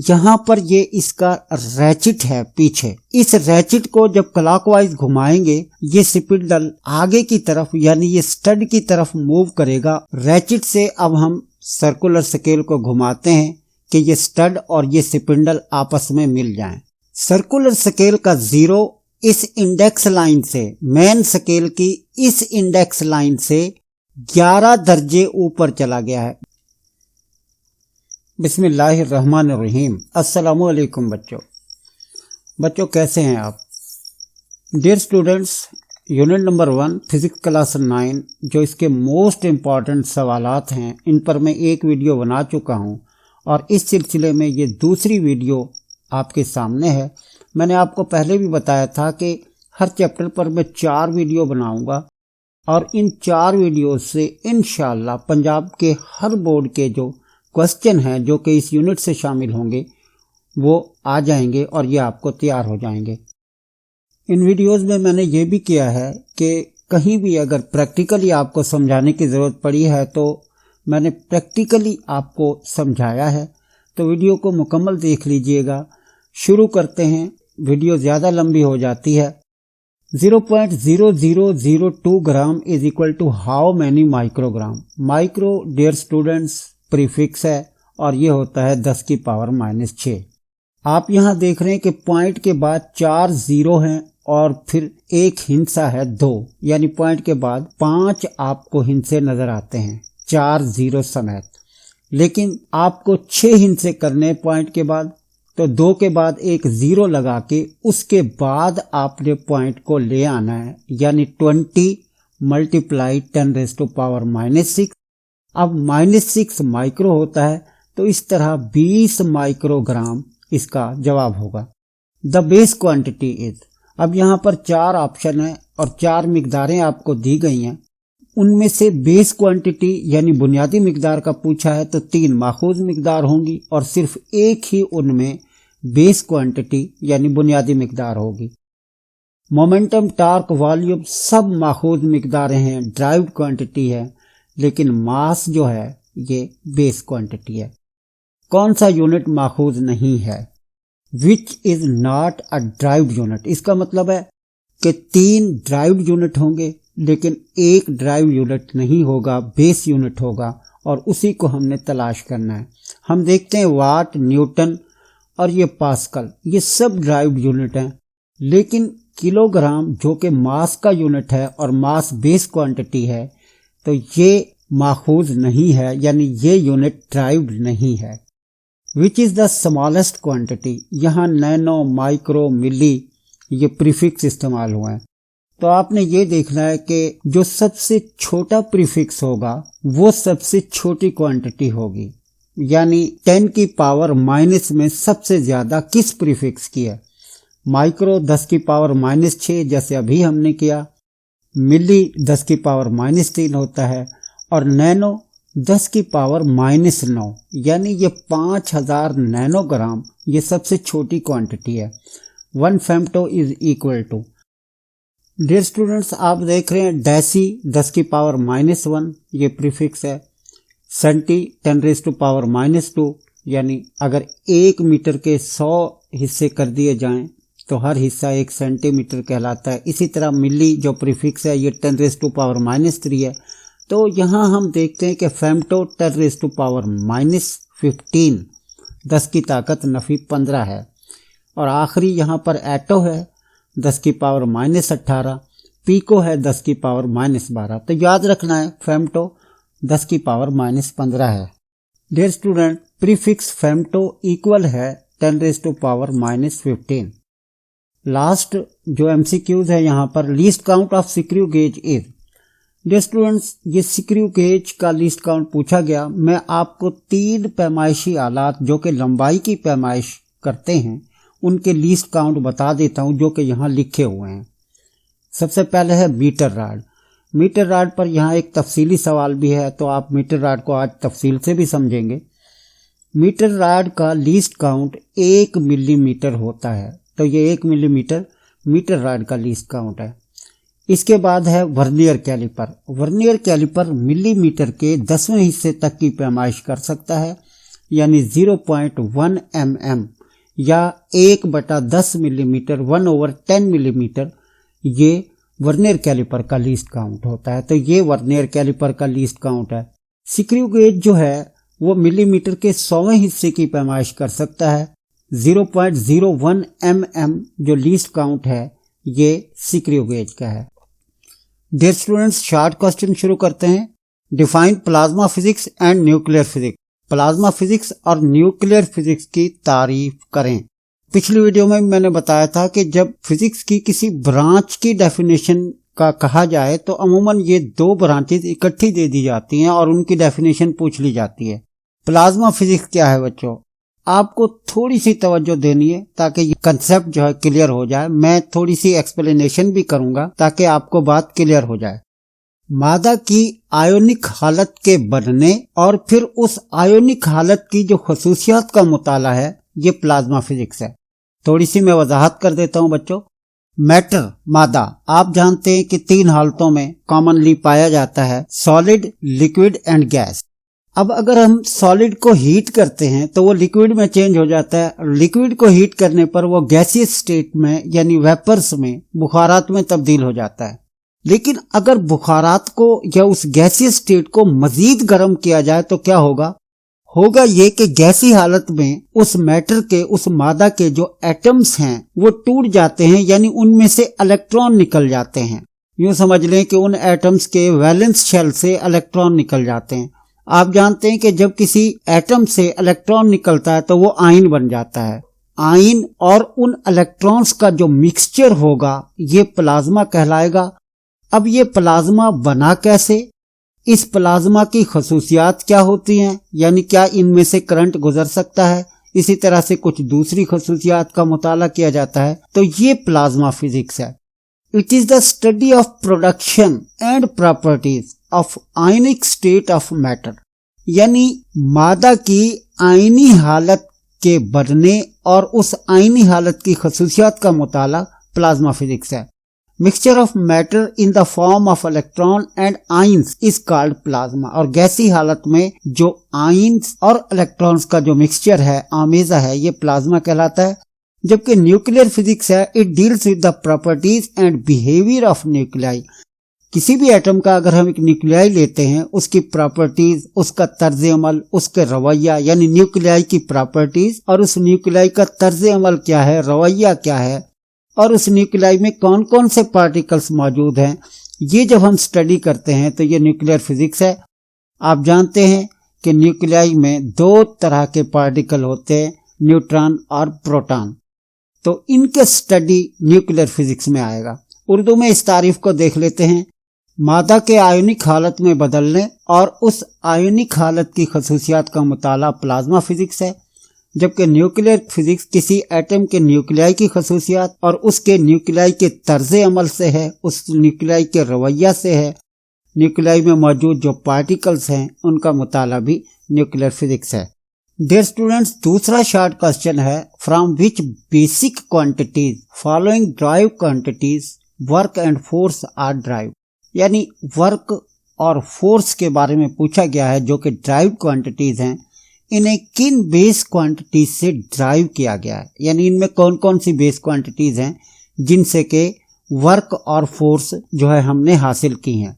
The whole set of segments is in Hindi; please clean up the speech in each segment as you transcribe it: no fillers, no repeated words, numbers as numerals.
यहाँ पर ये इसका रैचिट है पीछे। इस रैचिट को जब क्लॉकवाइज घुमाएंगे ये स्पिंडल आगे की तरफ यानी ये स्टड की तरफ मूव करेगा। रैचिट से अब हम सर्कुलर स्केल को घुमाते हैं कि ये स्टड और ये स्पिंडल आपस में मिल जाएं। सर्कुलर स्केल का 0 इस इंडेक्स लाइन से, मेन स्केल की इस इंडेक्स लाइन से 11 दर्जे ऊपर चला गया है। बिस्मिल्लाहिर्रहमानिर्रहीम। अस्सलामु अलैकुम बच्चों कैसे हैं आप? Dear students, unit number 1 physics class 9 जो इसके मोस्ट इम्पॉर्टेंट सवालात हैं, इन पर मैं एक वीडियो बना चुका हूं और इस सिलसिले में ये दूसरी वीडियो आपके सामने है। मैंने आपको पहले भी बताया था कि हर चैप्टर पर मैं 4 वीडियो बनाऊंगा और इन 4 वीडियो से इंशाअल्लाह पंजाब के हर बोर्ड के जो क्वेश्चन हैं जो कि इस यूनिट से शामिल होंगे वो आ जाएंगे और ये आपको तैयार हो जाएंगे। इन वीडियोस में मैंने ये भी किया है कि कहीं भी अगर प्रैक्टिकली आपको समझाने की ज़रूरत पड़ी है तो मैंने प्रैक्टिकली आपको समझाया है, तो वीडियो को मुकम्मल देख लीजिएगा। शुरू करते हैं, वीडियो ज़्यादा लंबी हो जाती है। 0.0002 gram is equal to how many microgram. Micro dear students prefix है और ये होता है 10 की पावर -6। आप यहाँ देख रहे हैं कि पॉइंट के बाद 4 0 हैं और फिर एक हिंसा है 2, यानी पॉइंट के बाद 5 आपको हिंसे नजर आते हैं 4 0 समेत। लेकिन आपको 6 हिंसे करने पॉइंट के बाद, तो 2 के बाद एक 0 लगा के उसके बाद आपने पॉइंट को ले आना है, यानी 20 मल्टीप्लाई 10⁻⁻⁶। अब -6 माइक्रो होता है तो इस तरह 20 माइक्रोग्राम इसका जवाब होगा। द बेस क्वांटिटी इज, अब यहाँ पर 4 ऑप्शन है और 4 मिकदारें आपको दी गई हैं। उनमें से बेस क्वांटिटी यानी बुनियादी मिकदार का पूछा है तो 3 माखूज मिकदार होंगी और सिर्फ एक ही उनमें बेस क्वांटिटी यानी बुनियादी मिकदार होगी। मोमेंटम, टार्क, वॉल्यूम सब माखूज मिकदारें हैं, ड्राइव्ड क्वांटिटी है, लेकिन मास जो है ये बेस क्वांटिटी है। कौन सा यूनिट माखूज नहीं है? Which is not a derived unit. इसका मतलब है कि 3 ड्राइव्ड यूनिट होंगे लेकिन एक ड्राइव यूनिट नहीं होगा, बेस यूनिट होगा और उसी को हमने तलाश करना है। हम देखते हैं वाट, न्यूटन और ये पास्कल, ये सब ड्राइव्ड यूनिट हैं, लेकिन किलोग्राम जो कि मास का यूनिट है और मास बेस क्वांटिटी है तो ये माखूज नहीं है, यानी ये यूनिट ड्राइव्ड नहीं है। Which is the smallest quantity, यहाँ नैनो, माइक्रो, मिली ये प्रीफिक्स इस्तेमाल हुए हैं। तो आपने ये देखना है कि जो सबसे छोटा प्रीफिक्स होगा वो सबसे छोटी क्वांटिटी होगी, यानी 10 की पावर माइनस में सबसे ज्यादा किस प्रीफिक्स की है? माइक्रो 10 की पावर -6 जैसे अभी हमने किया, मिली 10 की पावर -3 होता है और नैनो 10 की पावर -9, यानी ये 5000 नैनोग्राम ये सबसे छोटी क्वांटिटी है। 1 femto is equal to, dear students आप देख रहे हैं डेसी 10 की पावर -1 ये प्रीफिक्स है। सेंटी 10⁻⁻², यानी अगर 1 मीटर के 100 हिस्से कर दिए जाएं तो हर हिस्सा 1 सेंटीमीटर कहलाता है। इसी तरह मिली जो प्रीफिक्स है ये 10⁻⁻³ है। तो यहाँ हम देखते हैं कि फेम्टो 10⁻⁻15 10 की ताकत नफी 15 है और आखिरी यहाँ पर एटो है 10 की पावर -18, पीको है 10 की पावर -12। तो याद रखना है फेम्टो 10 की पावर -15 है। Dear student, prefix femto equal है 10⁻⁻15। लास्ट जो एमसीक्यूज है यहाँ पर, least count of screw gauge is. Dear students, ये स्क्रू गेज का लीस्ट काउंट पूछा गया। मैं आपको 3 पैमाइशी आलात जो कि लंबाई की पैमाइश करते हैं उनके लीस्ट काउंट बता देता हूं जो कि यहाँ लिखे हुए हैं। सबसे पहले है मीटर राड। मीटर राड पर यहाँ एक तफसीली सवाल भी है तो आप मीटर राड को आज तफसील से भी समझेंगे। मीटर राड का लीस्ट काउंट 1 मिलीमीटर होता है, तो ये 1 मिलीमीटर मीटर राड का लीस्ट काउंट है। इसके बाद है vernier calliper. Vernier calliper millimetre के 10वें हिस्से तक की पैमाइश कर सकता है, यानी 0.1 mm या 1/10 मिलीमीटर 1/10 मिलीमीटर ये वर्नियर कैलिपर का लीस्ट काउंट होता है। तो ये वर्नियर कैलिपर का लीस्ट काउंट है। स्क्रू गेज जो है वो मिलीमीटर के 100वें हिस्से की पैमाइश कर सकता है। 0.01 mm जो लीस्ट काउंट है ये स्क्रू गेज का है। डियर स्टूडेंट्स, शॉर्ट क्वेश्चन शुरू करते हैं। Define plasma physics and nuclear physics. Plasma physics और न्यूक्लियर फिजिक्स की तारीफ करें। पिछली वीडियो में मैंने बताया था कि जब फिजिक्स की किसी ब्रांच की डेफिनेशन का कहा जाए तो अमूमन ये दो ब्रांचेस इकट्ठी दे दी जाती हैं और उनकी डेफिनेशन पूछ ली जाती है। प्लाज्मा फिजिक्स क्या है बच्चों, आपको थोड़ी सी तवज्जो देनी है ताकि ये कंसेप्ट जो है क्लियर हो जाए। मैं थोड़ी सी एक्सप्लेनेशन भी करूंगा ताकि आपको बात क्लियर हो जाए। मादा की आयोनिक हालत के बनने और फिर उस आयोनिक हालत की जो खसूसियात का मुताला है ये प्लाज्मा फिजिक्स है। थोड़ी सी मैं वजाहत कर देता हूं बच्चों। मैटर मादा आप जानते हैं कि 3 हालतों में कॉमनली पाया जाता है, सॉलिड, लिक्विड एंड गैस। अब अगर हम सॉलिड को हीट करते हैं तो वो लिक्विड में चेंज हो जाता है। लिक्विड को हीट करने पर वो गैसियस स्टेट में यानी वेपर्स में, बुखारात में तब्दील हो जाता है। लेकिन अगर बुखारात को या उस गैसियस स्टेट को मजीद गर्म किया जाए तो क्या होगा? होगा ये कि गैसी हालत में उस मैटर के, उस मादा के जो एटम्स हैं वो टूट जाते हैं, यानी उनमें से इलेक्ट्रॉन निकल जाते हैं। यूं समझ लें कि उन एटम्स के वैलेंस शेल से इलेक्ट्रॉन निकल जाते हैं। आप जानते हैं कि जब किसी एटम से इलेक्ट्रॉन निकलता है तो वो आयन बन जाता है। आयन और उन इलेक्ट्रॉन्स का जो मिक्सचर होगा ये प्लाज्मा कहलाएगा। अब ये प्लाज्मा बना कैसे? इस प्लाज्मा की खसूसियात क्या होती हैं, यानी क्या इनमें से करंट गुजर सकता है? इसी तरह से कुछ दूसरी खसूसियात का मुताला किया जाता है। तो ये प्लाज्मा फिजिक्स है। It is the study of production and properties of ionic state of matter, यानी मादा की आयनी हालत के बनने और उस आयनी हालत की खसूसियात का मुताला प्लाज्मा फिजिक्स है। Mixture of matter in the form of electron and ions is called plasma. और गैसी हालत में जो आयंस और इलेक्ट्रॉन्स का जो मिक्सचर है, आमेजा है, ये प्लाज्मा कहलाता है। जबकि न्यूक्लियर फिजिक्स है, it deals with the properties and behaviour of nuclei. किसी भी एटम का अगर हम एक न्यूक्लियाई लेते हैं, उसकी प्रॉपर्टीज, उसका तर्ज अमल, उसके रवैया, यानी न्यूक्लियाई की प्रॉपर्टीज और उस न्यूक्लियाई का तर्ज अमल क्या है, रवैया क्या है, और उस न्यूक्लियाई में कौन कौन से पार्टिकल्स मौजूद हैं, ये जब हम स्टडी करते हैं तो ये न्यूक्लियर फिजिक्स है। आप जानते हैं कि न्यूक्लियाई में 2 तरह के पार्टिकल होते हैं, न्यूट्रॉन और प्रोटॉन। तो इनके स्टडी न्यूक्लियर फिजिक्स में आएगा। उर्दू में इस तारीफ को देख लेते हैं। मादा के आयोनिक हालत में बदलने और उस आयोनिक हालत की खसूसियात का मुताला प्लाज्मा फिजिक्स है। जबकि न्यूक्लियर फिजिक्स किसी एटम के न्यूक्लियाई की खसूसियात और उसके न्यूक्लियाई के तर्ज़े अमल से है, उस न्यूक्लियाई के रवैया से है। न्यूक्लियाई में मौजूद जो पार्टिकल्स हैं उनका मुताला भी न्यूक्लियर फिजिक्स है। डियर स्टूडेंट्स, दूसरा शॉर्ट क्वेश्चन है, from which basic quantities following drive quantities work and force are drive, यानी वर्क और फोर्स के बारे में पूछा गया है जो कि ड्राइव क्वांटिटीज हैं। इन्हें किन बेस क्वांटिटीज से ड्राइव किया गया है, यानी इनमें कौन कौन सी बेस क्वांटिटीज हैं जिनसे के वर्क और फोर्स जो है हमने हासिल की हैं।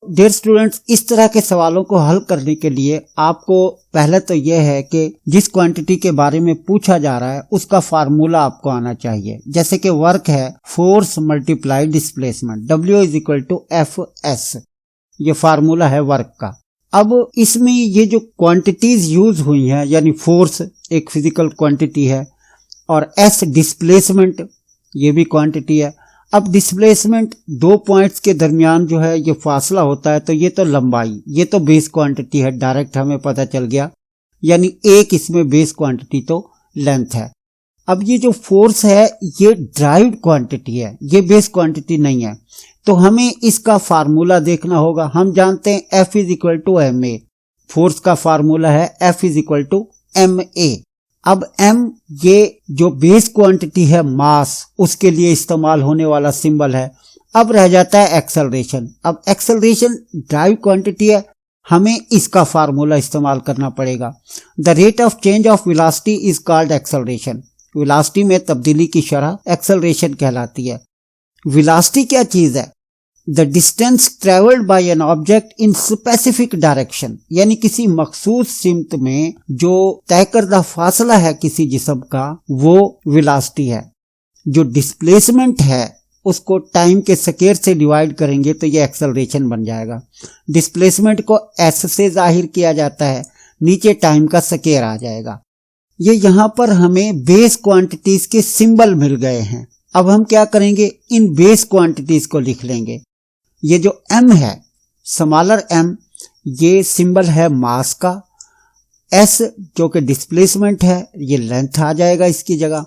डियर स्टूडेंट्स, इस तरह के सवालों को हल करने के लिए आपको पहले तो यह है कि जिस क्वांटिटी के बारे में पूछा जा रहा है उसका फार्मूला आपको आना चाहिए। जैसे कि वर्क है force multiply displacement, W = Fs, ये फार्मूला है वर्क का। अब इसमें ये जो क्वांटिटीज यूज हुई हैं, यानी फोर्स एक फिजिकल क्वांटिटी है और S डिस्प्लेसमेंट ये भी क्वांटिटी है। अब डिस्प्लेसमेंट 2 पॉइंट्स के दरमियान जो है ये फासला होता है, तो ये तो लंबाई, ये तो बेस क्वांटिटी है, डायरेक्ट हमें पता चल गया, यानी एक इसमें बेस क्वांटिटी तो लेंथ है। अब ये जो फोर्स है ये ड्राइव्ड क्वांटिटी है, ये बेस क्वांटिटी नहीं है, तो हमें इसका फार्मूला देखना होगा। हम जानते हैं F = ma, फोर्स का फार्मूला है F = ma। अब m ये जो बेस क्वांटिटी है मास, उसके लिए इस्तेमाल होने वाला सिंबल है। अब रह जाता है एक्सेलरेशन। अब एक्सेलरेशन ड्राइव क्वांटिटी है, हमें इसका फार्मूला इस्तेमाल करना पड़ेगा। The rate of change of velocity is called acceleration. Velocity में तब्दीली की शरह एक्सेलरेशन कहलाती है। वेलोसिटी क्या चीज है? The distance travelled bye an object in specific direction, यानी किसी मखसूस सिमत में जो तय करदा फासला है किसी जिस्म का, वो वेलोसिटी है। जो डिस्प्लेसमेंट है उसको टाइम के स्क्वायर से डिवाइड करेंगे तो ये एक्सेलरेशन बन जाएगा। डिस्प्लेसमेंट को एस से जाहिर किया जाता है, नीचे टाइम का स्क्वायर आ जाएगा। ये यहाँ पर हमें बेस क्वांटिटीज के सिंबल मिल गए हैं। अब हम क्या करेंगे, इन बेस क्वांटिटीज को लिख लेंगे। ये जो m है, स्मॉलर m, ये सिंबल है मास का। s जो कि डिस्प्लेसमेंट है, ये लेंथ आ जाएगा इसकी जगह।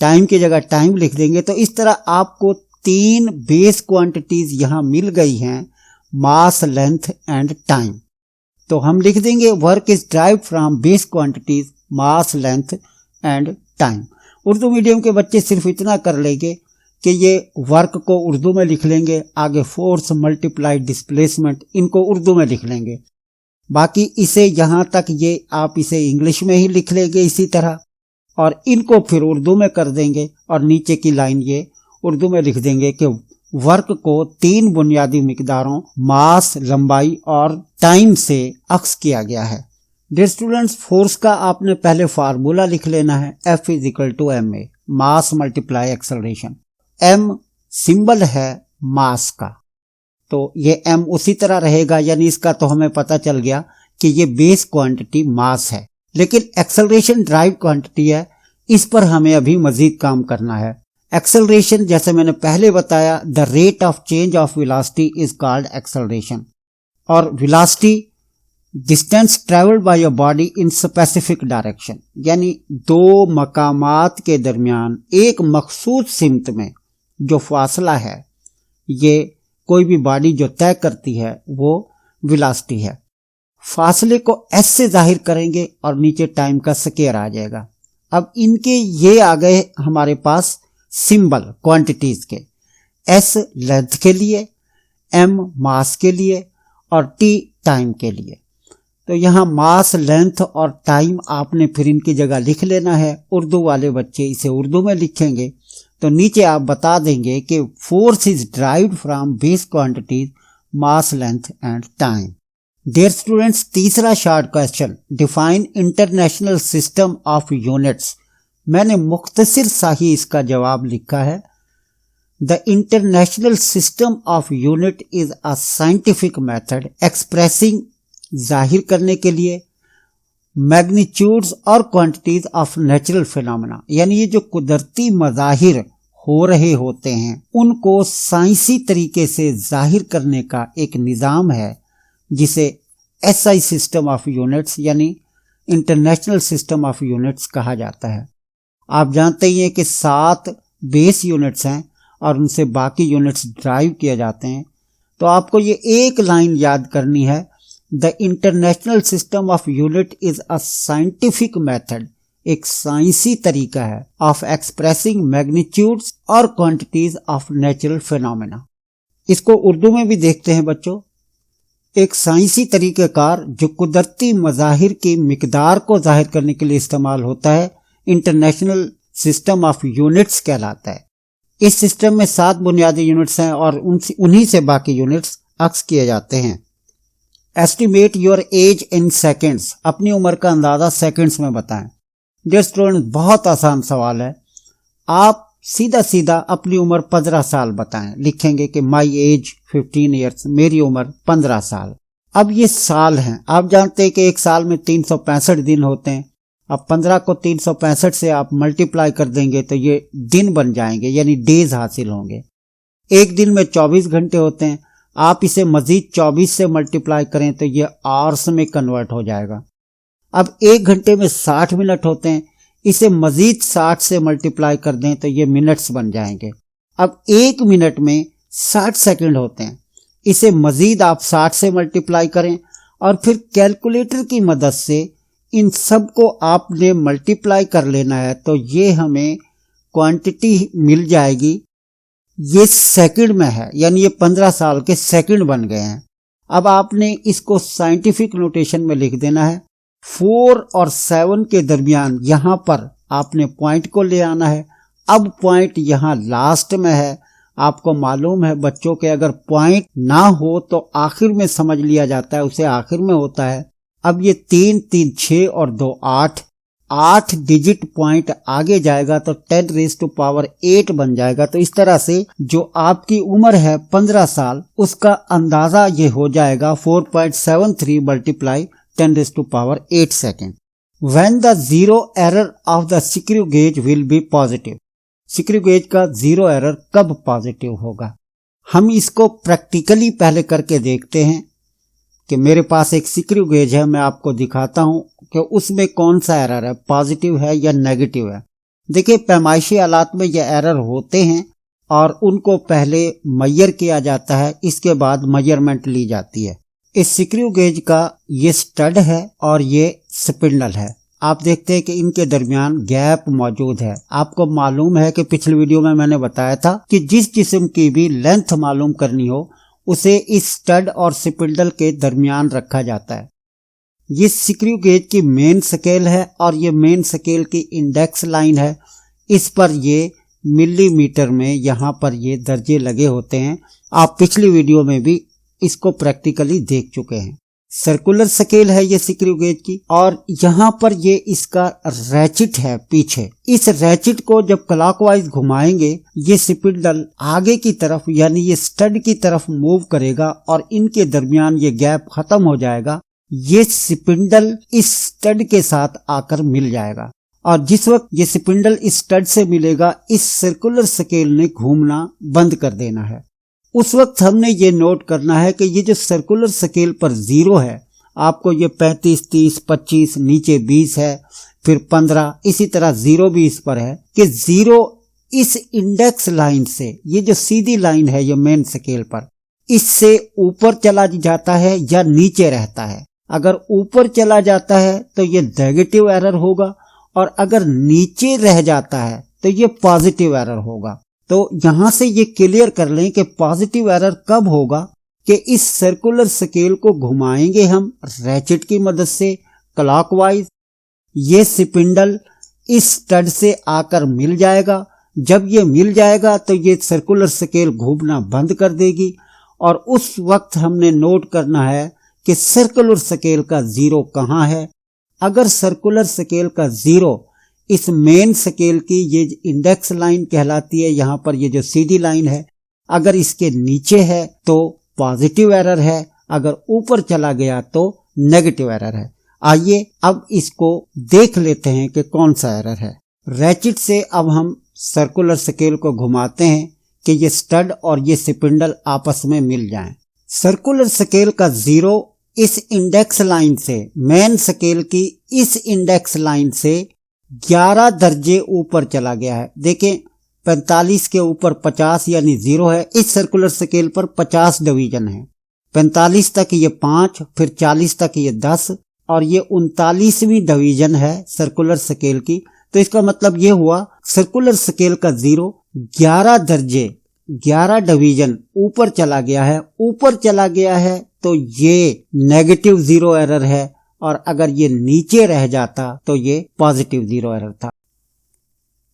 टाइम की जगह टाइम लिख देंगे। तो इस तरह आपको 3 बेस क्वांटिटीज यहां मिल गई हैं, मास, लेंथ एंड टाइम। तो हम लिख देंगे work is derived from base quantities mass, length and time. Urdu medium के बच्चे सिर्फ इतना कर लेंगे कि ये वर्क को उर्दू में लिख लेंगे, आगे फोर्स मल्टीप्लाई डिस्प्लेसमेंट इनको उर्दू में लिख लेंगे। बाकी इसे यहां तक ये आप इसे इंग्लिश में ही लिख लेंगे इसी तरह, और इनको फिर उर्दू में कर देंगे और नीचे की लाइन ये उर्दू में लिख देंगे कि वर्क को 3 बुनियादी मिकदारों मास, लंबाई और टाइम से अक्स किया गया है। डियर स्टूडेंट्स, फोर्स का आपने पहले फार्मूला लिख लेना है, F = ma, मास मल्टीप्लाई एक्सेलरेशन। m सिंबल है मास का, तो ये m उसी तरह रहेगा, यानी इसका तो हमें पता चल गया कि ये बेस क्वांटिटी मास है। लेकिन एक्सेलरेशन ड्राइव क्वांटिटी है, इस पर हमें अभी मजीद काम करना है। एक्सेलरेशन, जैसे मैंने पहले बताया, the rate of change of velocity is called acceleration. और velocity distance travelled by your body in specific direction, यानी 2 मकामात के दरमियान एक मखसूस सिमत में जो फासला है, ये कोई भी बॉडी जो तय करती है वो वेलोसिटी है। फासले को s से जाहिर करेंगे और नीचे टाइम का स्क्वायर आ जाएगा। अब इनके ये आ गए हमारे पास सिंबल क्वांटिटीज के, s लेंथ के लिए, m मास के लिए और t टाइम के लिए। तो यहाँ मास, लेंथ और टाइम आपने फिर इनकी जगह लिख लेना है। उर्दू वाले बच्चे इसे उर्दू में लिखेंगे तो नीचे आप बता देंगे कि force is derived from base quantities mass, length and time. Dear students, तीसरा short question, define international system of units. मैंने मुख्तसर सा ही इसका जवाब लिखा है। The international system of unit is a scientific method expressing, जाहिर करने के लिए, मैग्नीट्यूड्स और क्वांटिटीज ऑफ नेचुरल फिनोमेना, यानी ये जो कुदरती मज़ाहिर हो रहे होते हैं उनको साइंसी तरीके से जाहिर करने का एक निज़ाम है, जिसे SI सिस्टम ऑफ यूनिट्स यानी इंटरनेशनल सिस्टम ऑफ यूनिट्स कहा जाता है। आप जानते ही हैं कि 7 बेस यूनिट्स हैं और उनसे बाकी यूनिट्स ड्राइव किए जाते हैं। तो आपको ये एक लाइन याद करनी है, the international system of unit is a scientific method, एक साइंसी तरीका है, ऑफ एक्सप्रेसिंग मैग्नीट्यूड्स और क्वांटिटीज ऑफ नेचुरल फिनोमेना। इसको उर्दू में भी देखते हैं बच्चों। एक साइंसी तरीक़ाकार जो कुदरती मज़ाहिर की मिकदार को जाहिर करने के लिए इस्तेमाल होता है, इंटरनेशनल सिस्टम ऑफ यूनिट्स कहलाता है। इस सिस्टम में 7 बुनियादी यूनिट्स हैं और उन्हीं से बाकी यूनिट्स अक्स किए जाते हैं। Estimate your age in seconds, अपनी उम्र का अंदाजा सेकेंड्स में बताएं। डियर स्टूडेंट, बहुत आसान सवाल है। आप सीधा सीधा अपनी उम्र 15 साल बताएं। लिखेंगे कि माई एज 15 ईयर्स, मेरी उम्र 15 साल। अब ये साल हैं, आप जानते हैं कि एक साल में 365 दिन होते हैं। अब 15 को 365 से आप मल्टीप्लाई कर देंगे तो ये दिन बन जाएंगे, यानी डेज हासिल होंगे। एक दिन में 24 घंटे होते हैं, आप इसे मजीद 24 से मल्टीप्लाई करें तो ये आवर्स में कन्वर्ट हो जाएगा। अब 1 घंटे में 60 मिनट होते हैं, इसे मजीद 60 से मल्टीप्लाई कर दें तो ये मिनट्स बन जाएंगे। अब 1 मिनट में 60 सेकंड होते हैं, इसे मजीद आप 60 से मल्टीप्लाई करें और फिर कैलकुलेटर की मदद से इन सब को आपने मल्टीप्लाई कर लेना है, तो ये हमें क्वांटिटी मिल जाएगी। ये सेकंड में है, यानी ये 15 साल के सेकंड बन गए हैं। अब आपने इसको साइंटिफिक नोटेशन में लिख देना है। 4 और 7 के दरमियान यहाँ पर आपने पॉइंट को ले आना है। अब पॉइंट यहाँ लास्ट में है। आपको मालूम है बच्चों के अगर पॉइंट ना हो तो आखिर में समझ लिया जाता है, उसे आखिर में होता है। अब ये 3 3 6 और 2 8 डिजिट पॉइंट आगे जाएगा तो 10⁸ बन जाएगा। तो इस तरह से जो आपकी उम्र है 15 साल, उसका अंदाजा ये हो जाएगा 4.73 multiply 10⁸ second. When the zero error of the screw gauge will be positive, screw gauge का जीरो एरर कब पॉजिटिव होगा? हम इसको प्रैक्टिकली पहले करके देखते हैं कि मेरे पास एक स्क्रू गेज है, मैं आपको दिखाता हूं कि उसमें कौन सा एरर है, पॉजिटिव है या नेगेटिव है। देखिए पैमाइशी आलात में ये एरर होते हैं और उनको पहले मेजर किया जाता है, इसके बाद मेजरमेंट ली जाती है। इस स्क्रू गेज का ये स्टड है और ये स्पिंडल है। आप देखते हैं कि इनके दरमियान गैप मौजूद है। आपको मालूम है कि पिछले वीडियो में मैंने बताया था कि जिस जिस्म की भी लेंथ मालूम करनी हो उसे इस स्टड और स्पिंडल के दरमियान रखा जाता है। ये स्क्रू गेज की मेन स्केल है और ये मेन स्केल की इंडेक्स लाइन है। इस पर ये मिलीमीटर में यहाँ पर ये दर्जे लगे होते हैं। आप पिछली वीडियो में भी इसको प्रैक्टिकली देख चुके हैं। सर्कुलर स्केल है ये स्क्रू गेज की और यहाँ पर ये इसका रैचिट है पीछे। इस रैचिट को जब क्लॉकवाइज घुमाएंगे ये स्पिंडल आगे की तरफ यानी ये स्टड की तरफ मूव करेगा और इनके दरमियान ये गैप खत्म हो जाएगा। ये स्पिंडल इस स्टड के साथ आकर मिल जाएगा और जिस वक्त ये स्पिंडल इस स्टड से मिलेगा इस सर्कुलर स्केल ने घूमना बंद कर देना है। उस वक्त हमने ये नोट करना है कि ये जो सर्कुलर स्केल पर जीरो है, आपको ये 35, 30, 25, नीचे 20 है, फिर 15, इसी तरह जीरो भी इस पर है कि जीरो इस इंडेक्स लाइन से, ये जो सीधी लाइन है ये मेन स्केल पर, इससे ऊपर चला जाता है या नीचे रहता है। अगर ऊपर चला जाता है तो ये नेगेटिव एरर होगा और अगर नीचे रह जाता है तो ये पॉजिटिव एरर होगा। तो यहां से ये क्लियर कर लें कि पॉजिटिव एरर कब होगा कि इस सर्कुलर स्केल को घुमाएंगे हम रैचेट की मदद से क्लॉकवाइज, ये स्पिंडल इस स्टड से आकर मिल जाएगा। जब ये मिल जाएगा तो ये सर्कुलर स्केल घूमना बंद कर देगी और उस वक्त हमने नोट करना है कि सर्कुलर स्केल का जीरो कहाँ है। अगर सर्कुलर स्केल का जीरो इस मेन स्केल की ये इंडेक्स लाइन कहलाती है, यहाँ पर ये जो सीधी लाइन है, अगर इसके नीचे है तो पॉजिटिव एरर है, अगर ऊपर चला गया तो नेगेटिव एरर है। आइए अब इसको देख लेते हैं कि कौन सा एरर है। रैचिट से अब हम सर्कुलर स्केल को घुमाते हैं कि ये स्टड और ये स्पिंडल आपस में मिल जाएं। सर्कुलर स्केल का जीरो इस इंडेक्स लाइन से, मेन स्केल की इस इंडेक्स लाइन से 11 दर्जे ऊपर चला गया है। देखें 45 के ऊपर 50 यानी 0 है। इस सर्कुलर स्केल पर 50 डिवीजन है। 45 तक ये 5, फिर 40 तक ये 10 और ये 39वीं डिवीजन है सर्कुलर स्केल की। तो इसका मतलब ये हुआ सर्कुलर स्केल का जीरो 11 दर्जे, 11 डिवीजन ऊपर चला गया है। ऊपर चला गया है तो ये नेगेटिव जीरो एरर है और अगर ये नीचे रह जाता तो ये पॉजिटिव जीरो एरर था।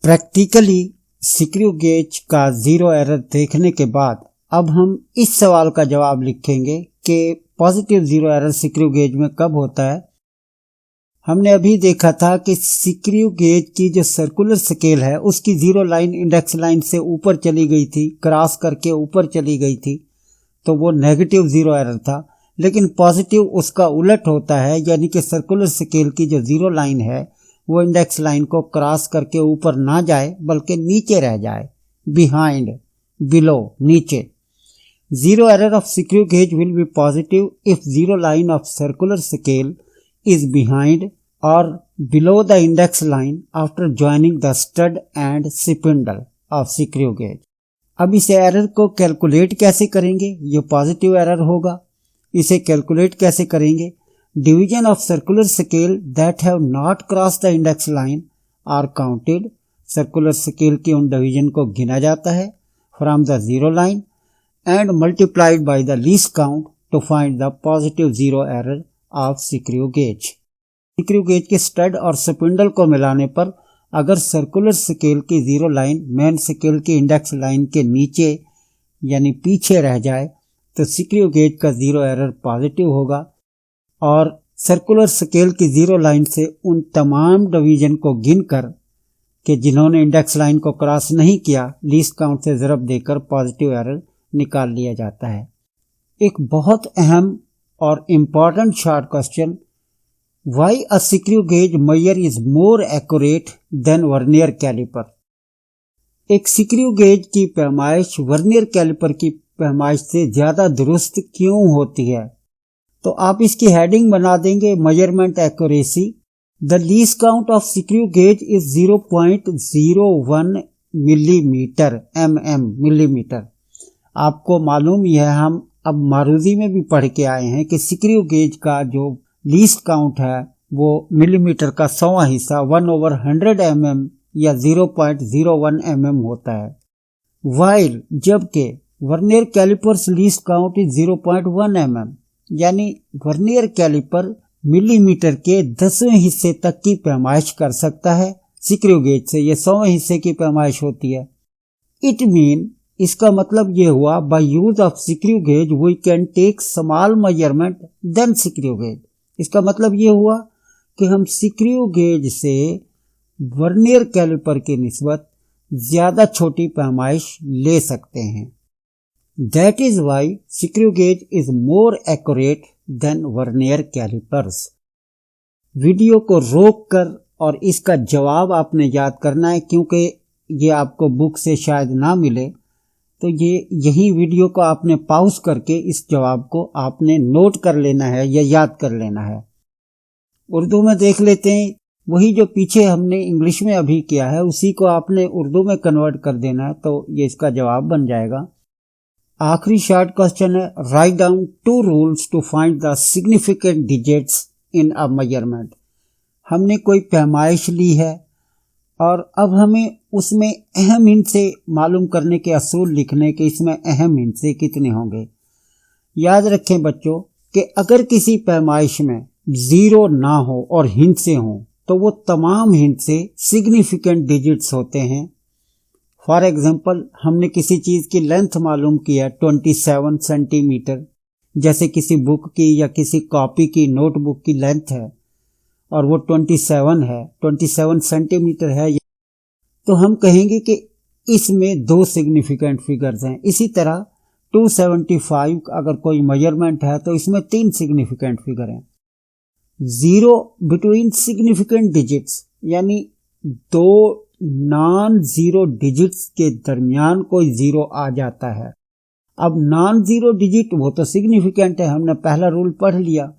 प्रैक्टिकली स्क्रू गेज का जीरो एरर देखने के बाद अब हम इस सवाल का जवाब लिखेंगे कि positive zero error screw gauge में कब होता है। हमने अभी देखा था कि स्क्रू गेज की जो सर्कुलर स्केल है उसकी जीरो लाइन इंडेक्स लाइन से ऊपर चली गई थी, क्रॉस करके ऊपर चली गई थी, तो वो नेगेटिव जीरो एरर था। लेकिन पॉजिटिव उसका उलट होता है, यानी कि सर्कुलर स्केल की जो जीरो लाइन है वो इंडेक्स लाइन को क्रॉस करके ऊपर ना जाए बल्कि नीचे रह जाए, बिहाइंड, बिलो, नीचे। Zero error of screw gauge will be positive if zero line of circular scale is behind or below the index line after joining the stud and spindle of screw gauge। अब इस एरर को कैलकुलेट कैसे करेंगे? ये पॉजिटिव एरर होगा। इसे कैलकुलेट कैसे करेंगे? Division of circular scale that have not cross the index line are counted. Circular scale के उन डिवीजन को गिना जाता है from the zero line and multiplied by the least count to find the positive zero error of screw gauge. Screw gauge के स्टड और स्पिंडल को मिलाने पर अगर सर्कुलर स्केल की जीरो लाइन मेन स्केल की इंडेक्स लाइन के नीचे यानी पीछे रह जाए तो स्क्रू गेज का जीरो एरर पॉजिटिव होगा, और सर्कुलर स्केल की जीरो लाइन से उन तमाम डिवीजन को गिनकर कि जिन्होंने इंडेक्स लाइन को क्रॉस नहीं किया लीस्ट काउंट से ज़रब देकर पॉजिटिव एरर निकाल लिया जाता है। एक बहुत अहम और important short question, why a screw gauge measure is more accurate than vernier calliper. एक स्क्रू गेज की पैमाइश वर्नियर कैलिपर की पैमाइश से ज़्यादा दुरुस्त क्यों होती है? तो आप इसकी हेडिंग बना देंगे measurement accuracy. The least count of screw gauge is 0.01 millimetre millimetre. आपको मालूम ही है, हम अब मारूदी में भी पढ़ के आए हैं कि स्क्रू गेज का जो लीस्ट काउंट है वो मिलीमीटर का 100वां हिस्सा 1/100 mm या 0.01 mm होता है। वाइल जबकि vernier callipers least count is 0.1 mm, यानी वर्नियर कैलिपर मिलीमीटर के 10वें हिस्से तक की पैमाइश कर सकता है, स्क्रू गेज से ये 100वें हिस्से की पैमाइश होती है। इट मीन इसका मतलब ये हुआ by use of screw gauge we can take small measurement then screw gauge. इसका मतलब ये हुआ कि हम स्क्रू गेज से वर्नियर कैलिपर की निस्बत ज्यादा छोटी पैमाइश ले सकते हैं। That is why screw gauge is more accurate than vernier callipers. Video को रोक कर और इसका जवाब आपने याद करना है, क्योंकि ये आपको बुक से शायद ना मिले, तो यही वीडियो को आपने पॉज करके इस जवाब को आपने नोट कर लेना है या याद कर लेना है। उर्दू में देख लेते हैं, वही जो पीछे हमने इंग्लिश में अभी किया है उसी को आपने उर्दू में कन्वर्ट कर देना है, तो ये इसका जवाब बन जाएगा। आखिरी शॉर्ट क्वेश्चन है, write down 2 rules to find the significant digits in a measurement. हमने कोई पैमाइश ली है और अब हमें उसमें अहम हिस्से मालूम करने के असूल लिखने के, इसमें अहम हिस्से कितने होंगे। याद रखें बच्चों कि अगर किसी पैमाइश में जीरो ना हो और हिस्से हों तो वो तमाम हिस्से सिग्निफिकेंट डिजिट्स होते हैं। फॉर एग्जांपल, हमने किसी चीज़ की लेंथ मालूम की है 27 सेंटीमीटर, जैसे किसी बुक की या किसी कॉपी की नोटबुक की लेंथ है और वो 27 सेंटीमीटर है, तो हम कहेंगे कि इसमें 2 सिग्निफिकेंट फिगर्स हैं। इसी तरह 275 अगर कोई मेजरमेंट है तो इसमें 3 सिग्निफिकेंट फिगर हैं। जीरो बिटवीन सिग्निफिकेंट डिजिट्स यानी 2 नॉन जीरो डिजिट्स के दरमियान कोई जीरो आ जाता है। अब नॉन जीरो डिजिट वो तो सिग्निफिकेंट है, हमने पहला रूल पढ़ लिया।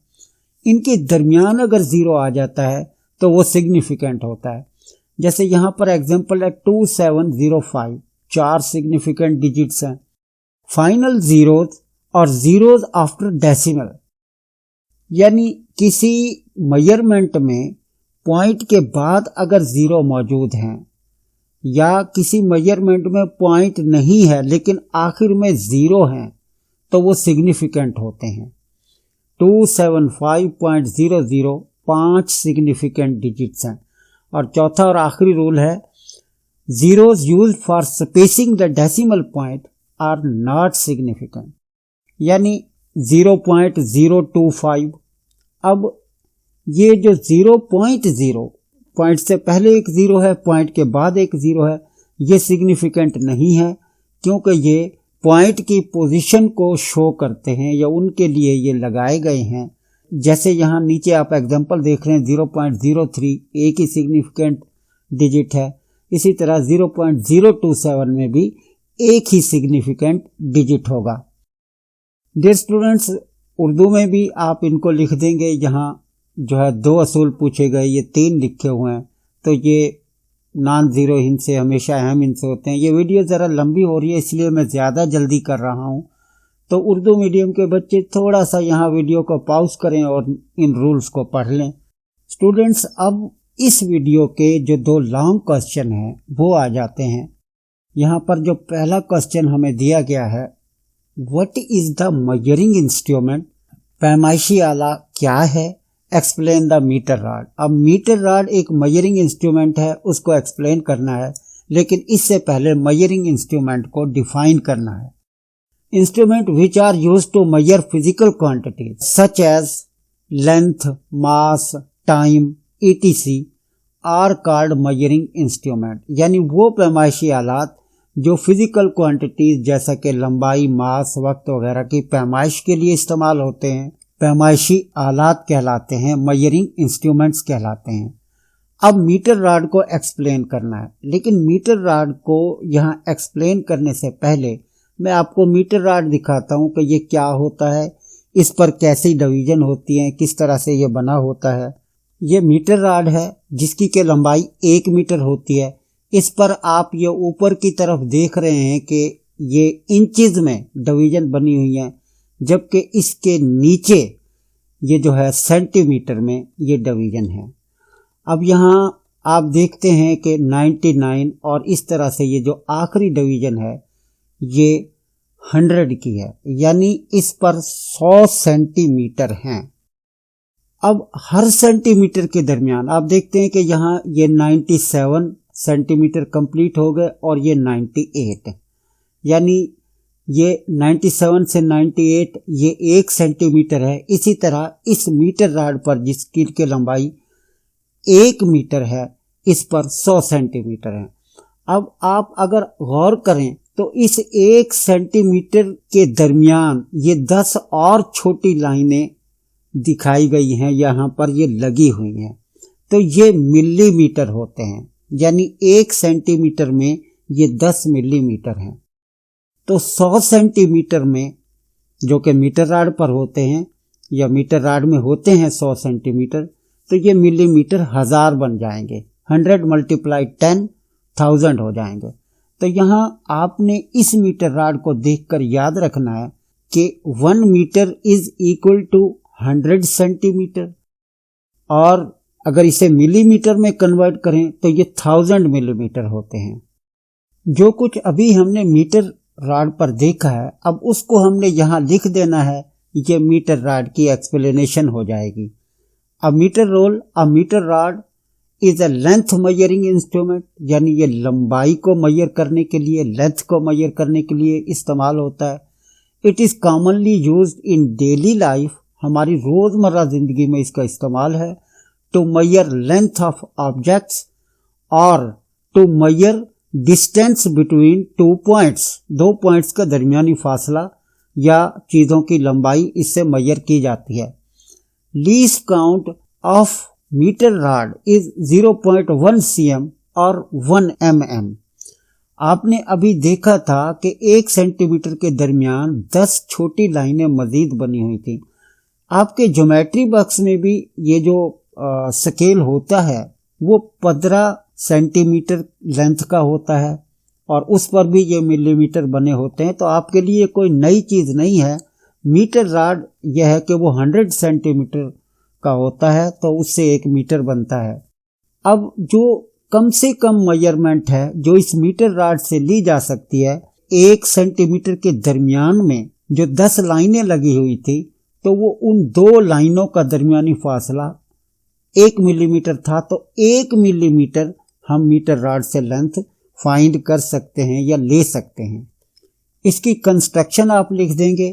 इनके दरमियान अगर जीरो आ जाता है तो वो सिग्निफिकेंट होता है। जैसे यहां पर एग्जांपल है 2705, 4 सिग्निफिकेंट डिजिट्स हैं। फाइनल जीरोज और जीरोज आफ्टर डेसिमल, यानी किसी मेजरमेंट में पॉइंट के बाद अगर जीरो मौजूद हैं या किसी मेजरमेंट में पॉइंट नहीं है लेकिन आखिर में जीरो हैं तो वो सिग्निफिकेंट होते हैं। 275.00 5 सिग्निफिकेंट डिजिट्स हैं। और चौथा और आखिरी रूल है, zeros used for spacing the decimal point are not significant, यानी 0.025। अब ये जो 0.0 पॉइंट से पहले एक जीरो है, पॉइंट के बाद एक जीरो है, ये सिग्निफिकेंट नहीं है क्योंकि ये पॉइंट की पोजीशन को शो करते हैं या उनके लिए ये लगाए गए हैं। जैसे यहाँ नीचे आप एग्जांपल देख रहे हैं 0.03 एक ही सिग्निफिकेंट डिजिट है, इसी तरह 0.027 में भी एक ही सिग्निफिकेंट डिजिट होगा। डियर स्टूडेंट्स, उर्दू में भी आप इनको लिख देंगे। यहाँ जो है 2 असूल पूछे गए, ये 3 लिखे हुए हैं, तो ये नॉन जीरो हिंसे हमेशा अहम हिंसे होते हैं। ये वीडियो ज़रा लंबी हो रही है इसलिए मैं ज़्यादा जल्दी कर रहा हूँ, तो उर्दू मीडियम के बच्चे थोड़ा सा यहाँ वीडियो को पॉज करें और इन रूल्स को पढ़ लें। स्टूडेंट्स, अब इस वीडियो के जो 2 लॉन्ग क्वेश्चन हैं वो आ जाते हैं। यहाँ पर जो पहला क्वेश्चन हमें दिया गया है what is the measuring instrument, पैमाइशी आला क्या है, एक्सप्लेन द मीटर रॉड। अब मीटर रॉड एक मेजरिंग इंस्ट्रूमेंट है, उसको एक्सप्लेन करना है, लेकिन इससे पहले मेजरिंग इंस्ट्रूमेंट को डिफाइन करना है। Instrument which are used to measure physical quantities such as length, mass, time etc are called measuring instrument. यानी वो पैमाइशी आलात जो फिजिकल क्वांटिटीज जैसा कि लंबाई, मास, वक्त वगैरह की पैमाइश के लिए इस्तेमाल होते हैं, पैमाइशी आलात कहलाते हैं, मेजरिंग इंस्ट्रूमेंट्स कहलाते हैं। अब मीटर रॉड को एक्सप्लेन करना है, लेकिन मीटर रॉड को यहाँ एक्सप्लेन करने से पहले मैं आपको मीटर रॉड दिखाता हूँ कि ये क्या होता है, इस पर कैसी डिवीजन होती है, किस तरह से ये बना होता है। ये मीटर रॉड है जिसकी के लंबाई 1 मीटर होती है। इस पर आप ये ऊपर की तरफ देख रहे हैं कि ये इंचेस में डिवीजन बनी हुई है, जबकि इसके नीचे ये जो है सेंटीमीटर में ये डिवीजन है। अब यहाँ आप देखते हैं कि 99 और इस तरह से ये जो आखिरी डिवीजन है ये 100 की है, यानी इस पर 100 सेंटीमीटर हैं। अब हर सेंटीमीटर के दरमियान आप देखते हैं कि यहाँ ये 97 सेंटीमीटर कंप्लीट हो गए और ये 98, यानी ये 97 से 98 ये 1 सेंटीमीटर है। इसी तरह इस मीटर रॉड पर जिसकी की लंबाई 1 मीटर है, इस पर 100 सेंटीमीटर है। अब आप अगर गौर करें तो इस 1 सेंटीमीटर के दरमियान ये 10 और छोटी लाइनें दिखाई गई हैं, यहाँ पर ये लगी हुई हैं, तो ये मिलीमीटर होते हैं, यानी 1 सेंटीमीटर में ये 10 मिलीमीटर हैं। तो 100 सेंटीमीटर में जो कि मीटर रॉड पर होते हैं या मीटर रॉड में होते हैं 100 सेंटीमीटर, तो ये मिलीमीटर 1000 बन जाएंगे, 100 × 10 1000 हो जाएंगे। तो यहाँ आपने इस मीटर रॉड को देखकर याद रखना है कि 1 metre is equal to 100 centimetre, और अगर इसे मिलीमीटर में कन्वर्ट करें तो ये 1000 मिलीमीटर होते हैं। जो कुछ अभी हमने मीटर रॉड पर देखा है, अब उसको हमने यहाँ लिख देना है, ये मीटर रॉड की एक्सप्लेनेशन हो जाएगी। A metre rod is a length measuring instrument, यानी ये लंबाई को मेजर करने के लिए, लेंथ को मेजर करने के लिए इस्तेमाल होता है। It is commonly used in daily life, हमारी रोज़मर्रा ज़िंदगी में इसका इस्तेमाल है। To measure length of objects और to measure distance between 2 points, 2 points का दरमियानी फासला या चीज़ों की लंबाई इससे मेजर की जाती है। Least count of metre rod is 0.1 cm और 1 mm। आपने अभी देखा था कि 1 सेंटीमीटर के दरमियान 10 छोटी लाइनें मजीद बनी हुई थी। आपके ज्योमेट्री बॉक्स में भी ये जो स्केल होता है वो 15 सेंटीमीटर लेंथ का होता है और उस पर भी ये मिलीमीटर बने होते हैं। तो आपके लिए कोई नई चीज़ नहीं है। मीटर रॉड यह है कि वो 100 सेंटीमीटर का होता है, तो उससे 1 मीटर बनता है। अब जो कम से कम मेजरमेंट है जो इस मीटर रॉड से ली जा सकती है, 1 सेंटीमीटर के दरमियान में जो 10 लाइनें लगी हुई थी, तो वो उन 2 लाइनों का दरमियानी फासला 1 मिलीमीटर था। तो 1 मिलीमीटर हम मीटर रॉड से लेंथ फाइंड कर सकते हैं या ले सकते हैं। इसकी कंस्ट्रक्शन आप लिख देंगे,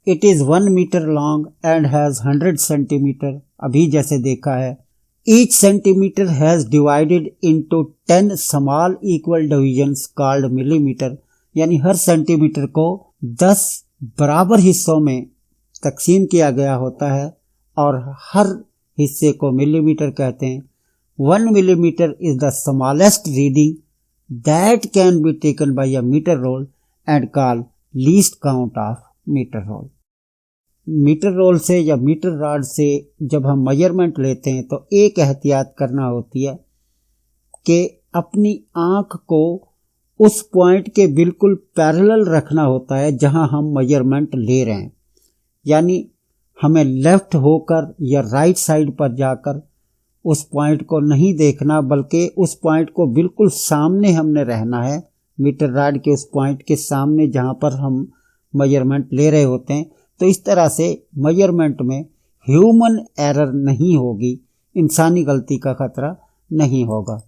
it is 1 metre long and has 100 centimetre. अभी जैसे देखा है, each centimetre has divided into 10 small equal divisions called millimetre, यानी हर सेंटीमीटर को 10 बराबर हिस्सों में तकसीम किया गया होता है और हर हिस्से को मिलीमीटर कहते हैं। 1 millimeter is the smallest reading that can be taken by a meter roll and called least count of meter roll। Metre roll से या मीटर रॉड से जब हम मेजरमेंट लेते हैं तो एक एहतियात करना होती है कि अपनी आँख को उस पॉइंट के बिल्कुल पैरेलल रखना होता है जहां हम मेजरमेंट ले रहे हैं। यानी हमें लेफ्ट होकर या राइट साइड पर जाकर उस पॉइंट को नहीं देखना, बल्कि उस पॉइंट को बिल्कुल सामने हमने रहना है, मीटर रॉड के उस पॉइंट के सामने जहां पर हम मेजरमेंट ले रहे होते हैं। तो इस तरह से मेजरमेंट में ह्यूमन एरर नहीं होगी, इंसानी गलती का खतरा नहीं होगा।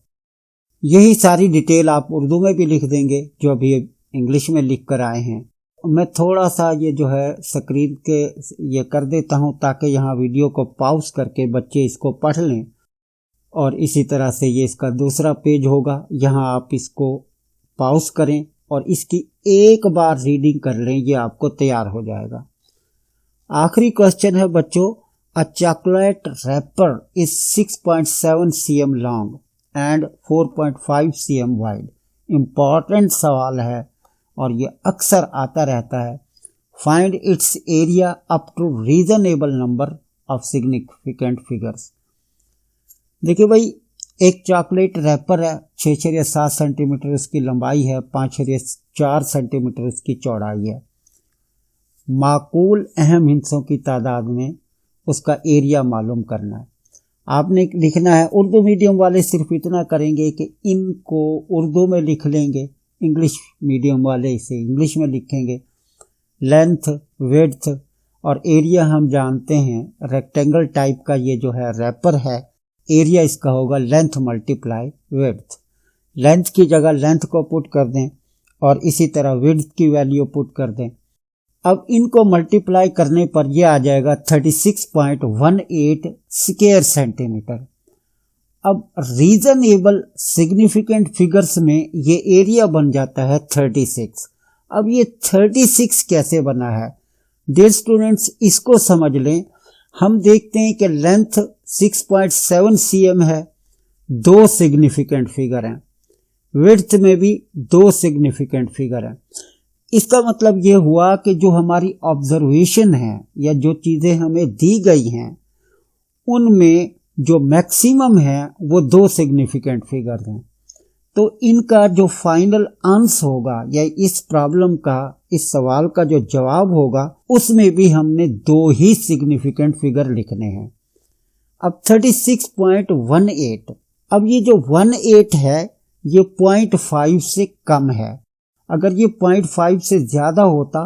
यही सारी डिटेल आप उर्दू में भी लिख देंगे जो अभी इंग्लिश में लिख कर आए हैं। मैं थोड़ा सा ये जो है स्क्रीन के ये कर देता हूँ ताकि यहाँ वीडियो को पॉज करके बच्चे इसको पढ़ लें। और इसी तरह से ये इसका दूसरा पेज होगा, यहाँ आप इसको पॉज करें और इसकी एक बार रीडिंग कर लें, ये आपको तैयार हो जाएगा। आखिरी क्वेश्चन है बच्चों, a chocolate wrapper is 6.7 cm long and 4.5 cm wide. Important सवाल है और ये अक्सर आता रहता है। Find its area up to reasonable number of significant figures. देखिए भाई, एक चॉकलेट रैपर है, 6.7 सेंटीमीटर उसकी लंबाई है, 5.4 सेंटीमीटर उसकी चौड़ाई है। माकूल अहम हिस्सों की तादाद में उसका एरिया मालूम करना है। आपने लिखना है, उर्दू मीडियम वाले सिर्फ इतना करेंगे कि इनको उर्दू में लिख लेंगे, इंग्लिश मीडियम वाले इसे इंग्लिश में लिखेंगे। लेंथ, विड्थ और एरिया हम जानते हैं, रेक्टेंगल टाइप का ये जो है रैपर है, एरिया इसका होगा लेंथ मल्टीप्लाई विड्थ। लेंथ की जगह लेंथ को पुट कर दें और इसी तरह विड्थ की वैल्यू पुट कर दें। अब इनको मल्टीप्लाई करने पर यह आ जाएगा 36.18 स्क्वायर सेंटीमीटर। अब रीजनेबल सिग्निफिकेंट फिगर्स में ये एरिया बन जाता है 36। अब ये 36 कैसे बना है डियर स्टूडेंट्स, इसको समझ लें। हम देखते हैं कि लेंथ 6.7 cm है, 2 सिग्निफिकेंट फिगर हैं। विड्थ में भी 2 सिग्निफिकेंट फिगर हैं। इसका मतलब ये हुआ कि जो हमारी ऑब्जर्वेशन है या जो चीज़ें हमें दी गई हैं उनमें जो मैक्सिमम है वो 2 सिग्निफिकेंट फिगर हैं। तो इनका जो फाइनल आंसर होगा या इस प्रॉब्लम का, इस सवाल का जो जवाब होगा उसमें भी हमने 2 ही सिग्निफिकेंट फिगर लिखने हैं। अब 36.18, अब ये जो 18 है ये 0.5 से कम है। अगर ये 0.5 से ज़्यादा होता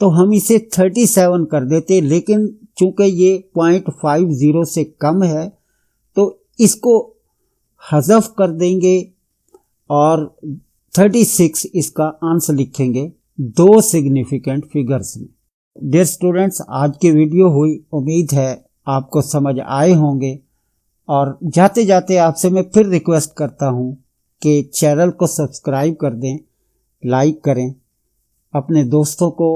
तो हम इसे 37 कर देते, लेकिन चूंकि ये 0.50 से कम है तो इसको हज़फ कर देंगे और 36 इसका आंसर लिखेंगे 2 सिग्निफिकेंट फिगर्स में। डियर स्टूडेंट्स, आज की वीडियो हुई, उम्मीद है आपको समझ आए होंगे। और जाते जाते आपसे मैं फिर रिक्वेस्ट करता हूँ कि चैनल को सब्सक्राइब कर दें, लाइक करें, अपने दोस्तों को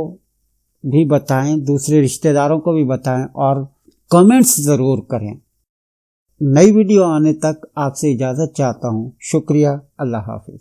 भी बताएं, दूसरे रिश्तेदारों को भी बताएं और कमेंट्स ज़रूर करें। नई वीडियो आने तक आपसे इजाज़त चाहता हूँ। शुक्रिया। अल्लाह हाफिज़।